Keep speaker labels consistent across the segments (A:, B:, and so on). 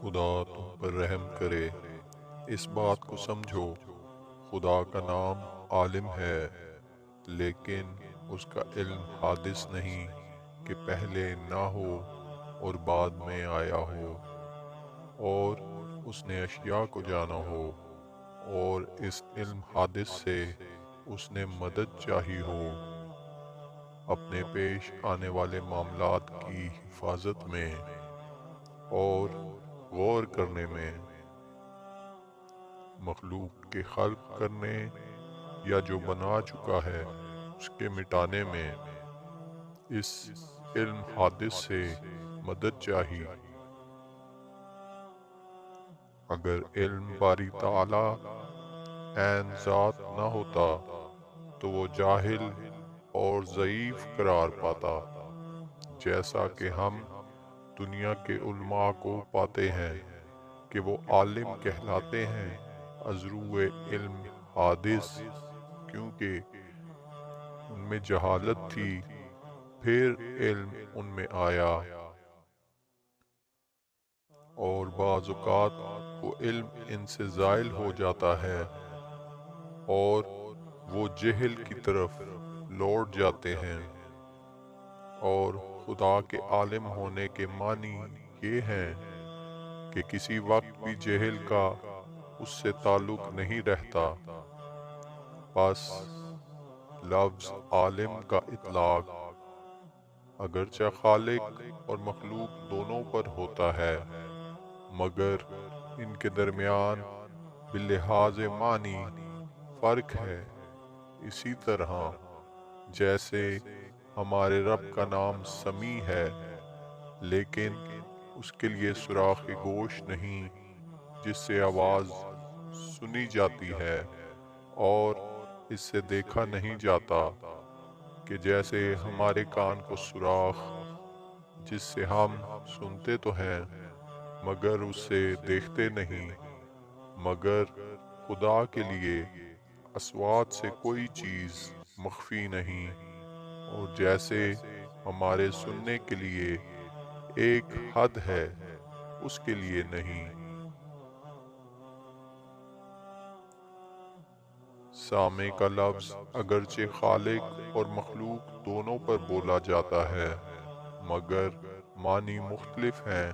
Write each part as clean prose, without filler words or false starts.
A: خدا تم پر رحم کرے۔ اس بات کو سمجھو، خدا کا نام عالم ہے، لیکن اس کا علم حادث نہیں کہ پہلے نہ ہو اور بعد میں آیا ہو، اور اس نے اشیاء کو جانا ہو، اور اس علم حادث سے اس نے مدد چاہی ہو اپنے پیش آنے والے معاملات کی حفاظت میں اور غور کرنے میں، مخلوق کے خلق کرنے یا جو بنا چکا ہے اس کے مٹانے میں اس علم حادث سے مدد چاہی۔ اگر علم باری تعالی عین ذات نہ ہوتا تو وہ جاہل اور ضعیف قرار پاتا، جیسا کہ ہم دنیا کے علماء کو پاتے ہیں کہ وہ عالم کہلاتے ہیں از روئے علم حادث، کیونکہ ان میں جہالت تھی، پھر علم ان میں آیا، اور بعض اوقات وہ علم ان سے زائل ہو جاتا ہے اور وہ جہل کی طرف لوٹ جاتے ہیں۔ اور خدا کے عالم ہونے کے معنی یہ ہیں کہ کسی وقت بھی جہل کا اس سے تعلق نہیں رہتا۔ بس لفظ عالم کا اطلاق اگرچہ خالق اور مخلوق دونوں پر ہوتا ہے، مگر ان کے درمیان بلحاظ معنی فرق ہے۔ اسی طرح جیسے ہمارے رب کا نام سمیع ہے، لیکن اس کے لیے سوراخ گوش نہیں جس سے آواز سنی جاتی ہے، اور اس سے دیکھا نہیں جاتا، کہ جیسے ہمارے کان کو سوراخ جس سے ہم سنتے تو ہیں مگر اس سے دیکھتے نہیں، مگر خدا کے لیے اصوات سے کوئی چیز مخفی نہیں، اور جیسے ہمارے سننے کے لیے ایک حد ہے اس کے لیے نہیں۔ سامع کا لفظ اگرچہ خالق اور مخلوق دونوں پر بولا جاتا ہے، مگر معنی مختلف ہیں۔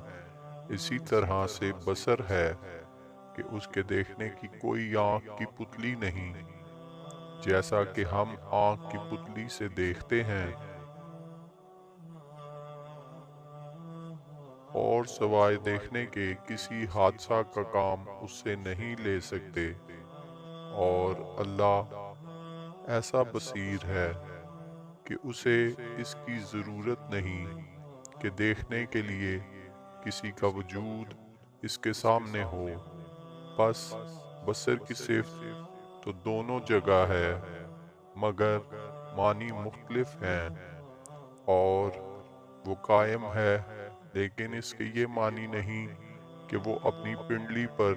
A: اسی طرح سے بصر ہے کہ اس کے دیکھنے کی کوئی آنکھ کی پتلی نہیں، جیسا کہ ہم آنکھ کی پتلی سے دیکھتے ہیں، اور سوائے دیکھنے کے کسی حادثہ کا کام اس سے نہیں لے سکتے۔ اور اللہ ایسا بصیر ہے کہ اسے اس کی ضرورت نہیں کہ دیکھنے کے لیے کسی کا وجود اس کے سامنے ہو۔ پس بصر کی صفت تو دونوں جگہ ہے، مگر معنی مختلف ہیں۔ اور وہ قائم ہے، لیکن اس کے یہ معنی نہیں کہ وہ اپنی پنڈلی پر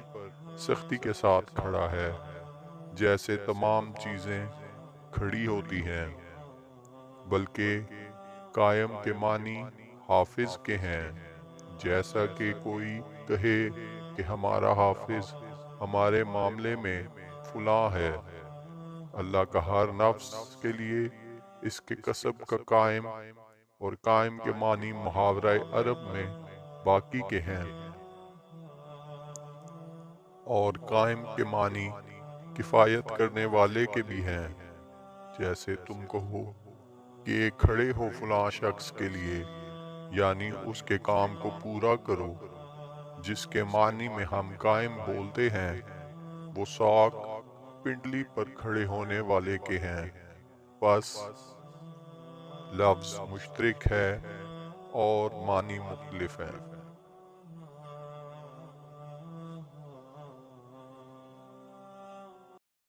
A: سختی کے ساتھ کھڑا ہے، جیسے تمام چیزیں کھڑی ہوتی ہیں، بلکہ قائم کے معنی حافظ کے ہیں، جیسا کہ کوئی کہے کہ ہمارا حافظ ہمارے معاملے میں فلاں ہے۔ اللہ کا ہر نفس کے لیے اس کے کسب کا قائم، اور قائم کے معنی محاورہ عرب میں باقی کے ہیں، اور قائم کے معنی کفایت کرنے والے کے بھی ہیں، جیسے تم کہو کہ کھڑے ہو فلاں شخص کے لیے، یعنی اس کے کام کو پورا کرو، جس کے معنی میں ہم قائم بولتے ہیں، وہ ساکھ پنڈلی پر کھڑے ہونے والے کے ہیں۔ بس لفظ مشترک ہے اور معنی مختلف ہیں۔